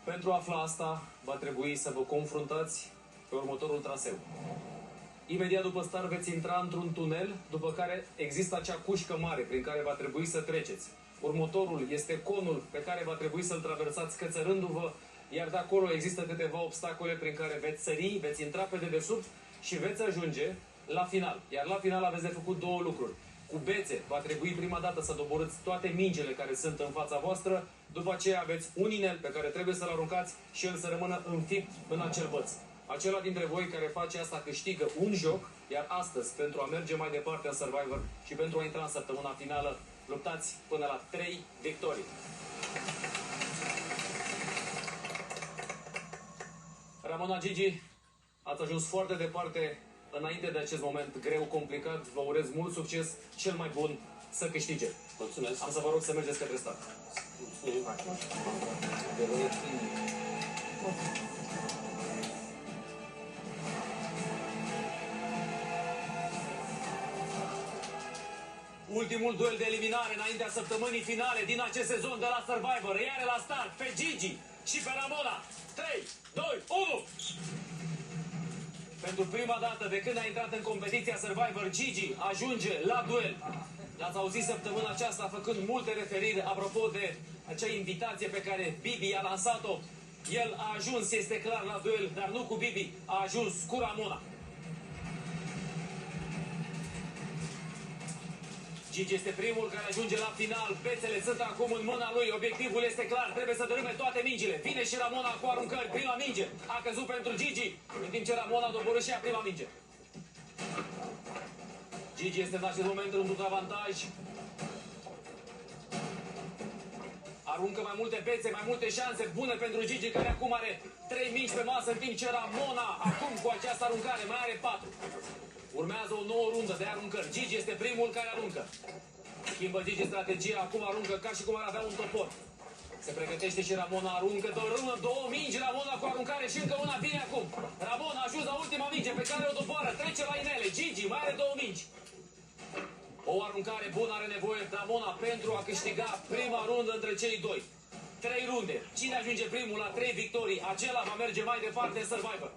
Pentru a afla asta, va trebui să vă confruntați pe următorul traseu. Imediat după start veți intra într-un tunel, după care există acea cușcă mare prin care va trebui să treceți. Următorul este conul pe care va trebui să-l traversați cățărându-vă, iar de acolo există câteva obstacole prin care veți sări, veți intra pe dedesubt și veți ajunge la final. Iar la final aveți de făcut două lucruri. Cu bețe va trebui prima dată să doborâți toate mingele care sunt în fața voastră, după aceea aveți un inel pe care trebuie să-l aruncați și el să rămână înfipt în acel băț. Acela dintre voi care face asta câștigă un joc, iar astăzi, pentru a merge mai departe în Survivor și pentru a intra în săptămâna finală, luptați până la 3 victorii. Ramona, Gigi, ați ajuns foarte departe înainte de acest moment greu, complicat. Vă urez mult succes, cel mai bun să câștige. Mulțumesc. Am să vă rog să mergeți către start. Ultimul duel de eliminare înaintea săptămânii finale din acest sezon de la Survivor. Iar la start pe Gigi și pe Ramona. 3, 2, 1! Pentru prima dată de când a intrat în competiția Survivor, Gigi ajunge la duel. L-ați auzit săptămâna aceasta făcând multe referiri apropo de acea invitație pe care Bibi a lansat-o. El a ajuns, este clar, la duel, dar nu cu Bibi, a ajuns cu Ramona. Gigi este primul care ajunge la final. Bețele sunt acum în mâna lui. Obiectivul este clar. Trebuie să dărâme toate mingile. Vine și Ramona cu aruncări. Prima minge a căzut pentru Gigi, în timp ce Ramona a doborât și ea prima minge. Gigi este în acest moment într-un avantaj. Aruncă mai multe bețe, mai multe șanse bune pentru Gigi, care acum are 3 mingi pe masă, în timp ce Ramona acum cu această aruncare mai are 4. Urmează o nouă rundă de aruncări. Gigi este primul care aruncă. Schimbă Gigi strategia, acum aruncă ca și cum ar avea un topor. Se pregătește și Ramona, aruncă, două mingi, Ramona cu aruncare și încă una vine acum. Ramona a ajuns la ultima minge pe care o doboară, trece la inele. Gigi mai are 2 mingi. O aruncare bună are nevoie Ramona pentru a câștiga prima rundă între cei doi. 3 runde. Cine ajunge primul la 3 victorii, acela va merge mai departe în Survivor.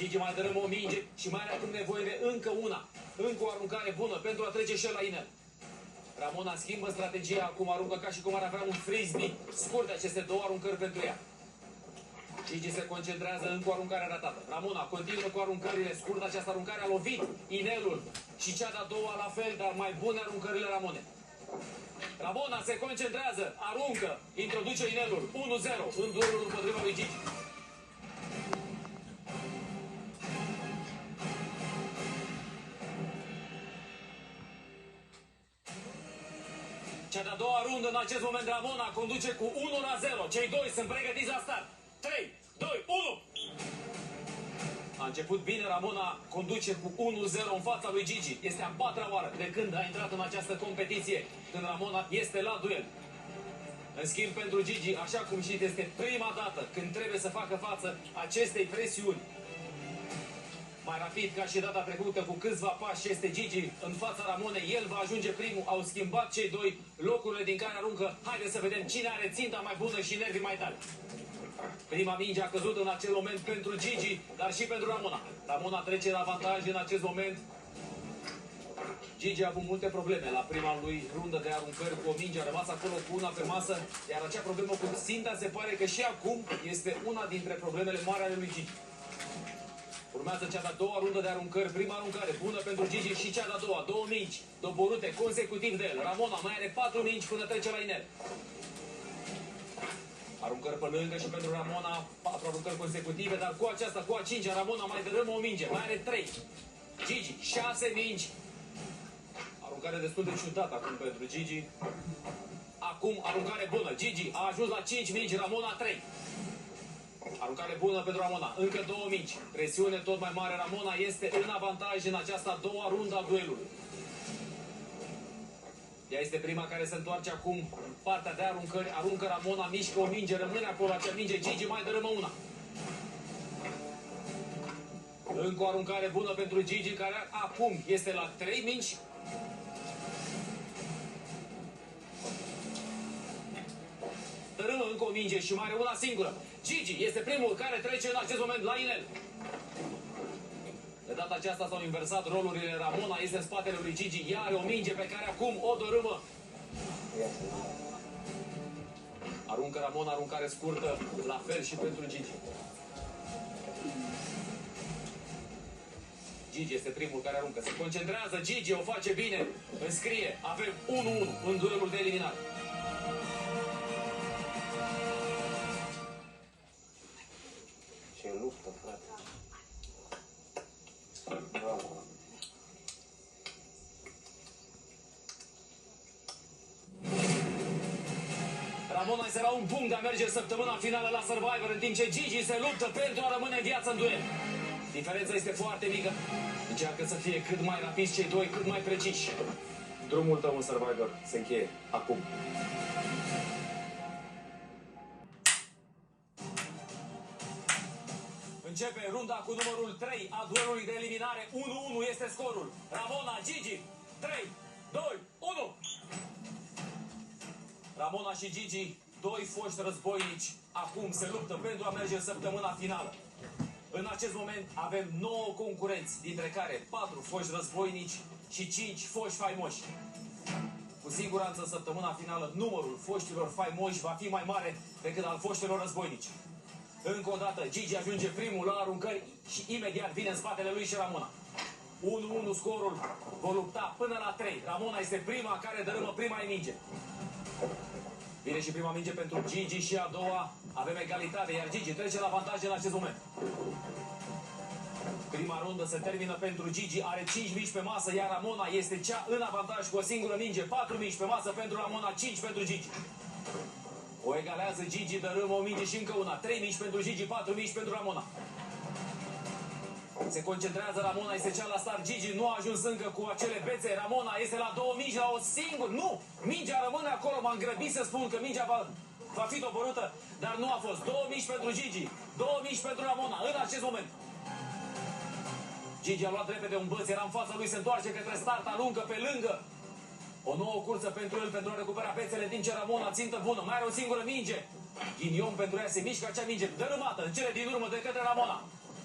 Gigi mai dărâmă o minge și mai are acum nevoie de încă una. Încă o aruncare bună pentru a trece și el la inel. Ramona schimbă strategia, acum aruncă ca și cum ar avea un frisbee. Scurte aceste două aruncări pentru ea. Gigi se concentrează încă o aruncare ratată. Ramona continuă cu aruncările. Scurt această aruncare a lovit inelul. Și cea de-a doua la fel, dar mai bune aruncările Ramone. Ramona se concentrează, aruncă, introduce inelul. 1-0 în duelul împotriva lui Gigi. Cea de-a doua rundă în acest moment Ramona conduce cu 1-0. Cei doi sunt pregătiți la start. 3, 2, 1! A început bine, Ramona conduce cu 1-0 în fața lui Gigi. Este a 4-a oară de când a intrat în această competiție, când Ramona este la duel. În schimb, pentru Gigi, așa cum știți, este prima dată când trebuie să facă față acestei presiuni. Mai rapid ca și data trecută, cu câțiva pași, este Gigi în fața Ramonei. El va ajunge primul. Au schimbat cei doi locurile din care aruncă. Haideți să vedem cine are ținta mai bună și nervii mai tari. Prima minge a căzut în acel moment pentru Gigi, dar și pentru Ramona. Ramona trece la avantaj în acest moment. Gigi a avut multe probleme la prima lui rundă de aruncări cu o minge. A rămas acolo cu una pe masă, iar acea problemă cu ținta se pare că și acum este una dintre problemele mari ale lui Gigi. Urmează cea de-a doua rundă de aruncări. Prima aruncare bună pentru Gigi și cea de-a doua. 2 mingi doborâte consecutiv de el. Ramona mai are 4 mingi până trece la inel. Aruncări pe lângă și pentru Ramona. 4 aruncări consecutive, dar cu aceasta, cu a 5-a, Ramona mai dărâmă o minge. Mai are 3. Gigi, 6 mingi. Aruncare destul de ciudată acum pentru Gigi. Acum aruncare bună. Gigi a ajuns la 5 mingi, Ramona 3. Aruncare bună pentru Ramona. Încă 2 mingi. Presiune tot mai mare. Ramona este în avantaj în această a doua rundă a duelului. Ea este prima care se întoarce acum în partea de aruncări. Aruncă Ramona, mișcă o minge, rămâne acolo acea minge. Gigi mai dărâmă una. Încă o aruncare bună pentru Gigi, care acum este la 3 mingi. Dărâmă încă o minge și mai are una singură. Gigi este primul care trece în acest moment la inel. De data aceasta s-au inversat rolurile. Ramona este în spatele lui Gigi. Ea are o minge pe care acum o dărâmă. Aruncă Ramona, aruncare scurtă, la fel și pentru Gigi. Gigi este primul care aruncă. Se concentrează, Gigi o face bine. Înscrie. Avem 1-1 în duelul de eliminare. Ce luptă, frate. Bravo. Ramona este la un punct de a merge în săptămâna finală la Survivor, în timp ce Gigi se luptă pentru a rămâne în viață în duel. Diferența este foarte mică. Încearcă să fie cât mai rapizi cei doi, cât mai preciși. Drumul tău în Survivor se încheie acum. Începe runda cu numărul 3 a duelului de eliminare. 1-1 este scorul. Ramona, Gigi, 3, 2, 1. Ramona și Gigi, doi foști războinici, acum se luptă pentru a merge în săptămâna finală. În acest moment avem 9 concurenți, dintre care 4 foști războinici și 5 foști faimoși. Cu siguranță în săptămâna finală numărul foștilor faimoși va fi mai mare decât al foștilor războinici. Încă o dată, Gigi ajunge primul la aruncări și imediat vine în spatele lui și Ramona. 1-1 scorul, vor lupta până la 3. Ramona este prima care dărâmă prima minge. Vine și prima minge pentru Gigi și a doua. Avem egalitate, iar Gigi trece la avantaj în acest moment. Prima rundă se termină pentru Gigi, are 5 mici pe masă, iar Ramona este cea în avantaj cu o singură minge. 4 mici pe masă pentru Ramona, 5 pentru Gigi. O egalează Gigi, dărâmă o minge și încă una. 3 mici pentru Gigi, 4 mici pentru Ramona. Se concentrează Ramona, este cea la start. Gigi nu a ajuns încă cu acele bețe. Ramona este la 2 mingi, la o singură. Nu! Mingea rămâne acolo. M-am grăbit să spun că mingea va fi doborâtă, dar nu a fost. 2 mingi pentru Gigi, 2 mingi pentru Ramona în acest moment. Gigi a luat repede un băț, era în fața lui, se întoarce către start, aruncă pe lângă. O nouă cursă pentru el, pentru a recupera bețele, în timp ce Ramona țintă bună. Mai are o singură minge. Ghinion pentru ea, se mișcă acea minge dărâmată în cele din urmă de către Ramona.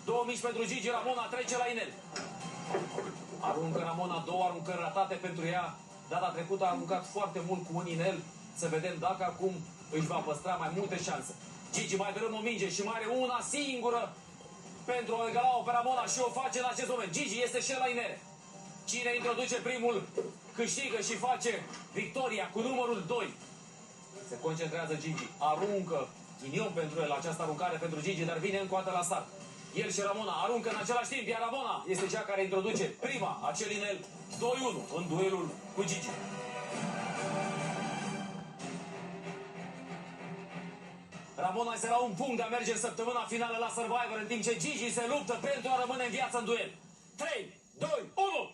2 mici pentru Gigi, Ramona trece la inel. Aruncă Ramona, 2 aruncări ratate pentru ea. Data trecută a aruncat foarte mult cu un inel. Să vedem dacă acum își va păstra mai multe șanse. Gigi mai dărâmă o minge și mai are una singură pentru a egala-o pe Ramona și o face în acest moment. Gigi este și la inel. Cine introduce primul câștigă și face victoria cu numărul 2. Se concentrează Gigi, aruncă ghinion pentru el, această aruncare pentru Gigi, dar vine încă o dată la start. El și Ramona aruncă în același timp, iar Ramona este cea care introduce prima acel inel. 2-1 în duelul cu Gigi. Ramona este la un punct de a merge în săptămâna finală la Survivor, în timp ce Gigi se luptă pentru a rămâne în viață în duel. 3, 2, 1!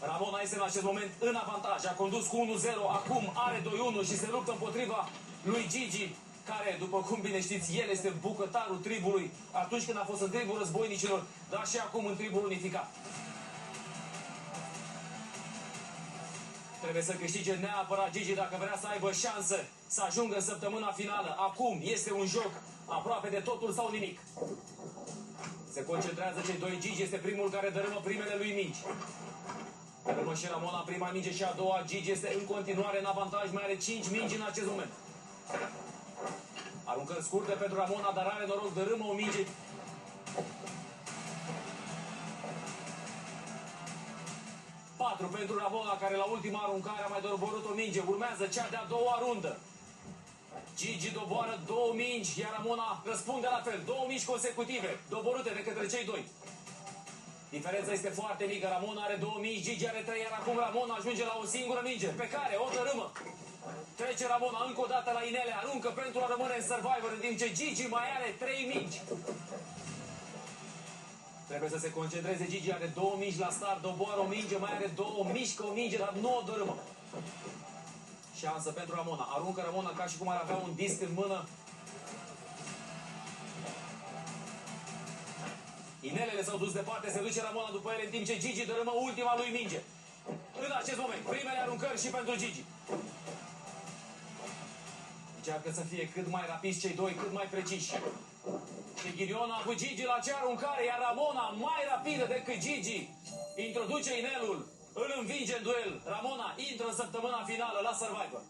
Ramona este în acest moment în avantaj, a condus cu 1-0, acum are 2-1 și se luptă împotriva lui Gigi, care, după cum bine știți, el este bucătarul tribului atunci când a fost în tribul războinicilor, dar și acum în tribul unificat. Trebuie să câștige neapărat Gigi dacă vrea să aibă șansă să ajungă în săptămâna finală. Acum este un joc aproape de totul sau nimic. Se concentrează cei doi. Gigi este primul care dărâmă primele lui mingi. Dărâmă și Ramona prima minge și a doua. Gigi este în continuare în avantaj, mai are 5 mingi în acest moment. Aruncări scurte pentru Ramona, dar are noroc, dărâmă o minge. Patru pentru Ramona, care la ultima aruncare a mai doborât o minge. Urmează cea de-a doua rundă. Gigi doboară 2 mingi, iar Ramona răspunde la fel. 2 mingi consecutive, doborâte de către cei doi. Diferența este foarte mică. Ramona are 2 mingi, Gigi are 3, iar acum Ramona ajunge la o singură minge, pe care o dărâmă. Trece Ramona încă o dată la inele, aruncă pentru a rămâne în Survivor, în timp ce Gigi mai are 3 mingi. Trebuie să se concentreze. Gigi are 2 mingi la start, doboară o minge, mai are 2, mișcă o minge, dar nu o dărâmă. Șansă pentru Ramona. Aruncă Ramona ca și cum ar avea un disc în mână. Inelele s-au dus departe, se duce Ramona după ele, în timp ce Gigi dărâmă ultima lui minge. În acest moment, primele aruncări și pentru Gigi. Încearcă să fie cât mai rapizi cei doi, cât mai preciși. Și Ghinion a avut Gigi la acea aruncare, iar Ramona, mai rapidă decât Gigi, introduce inelul, îl învinge în duel. Ramona intră în săptămâna finală la Survivor.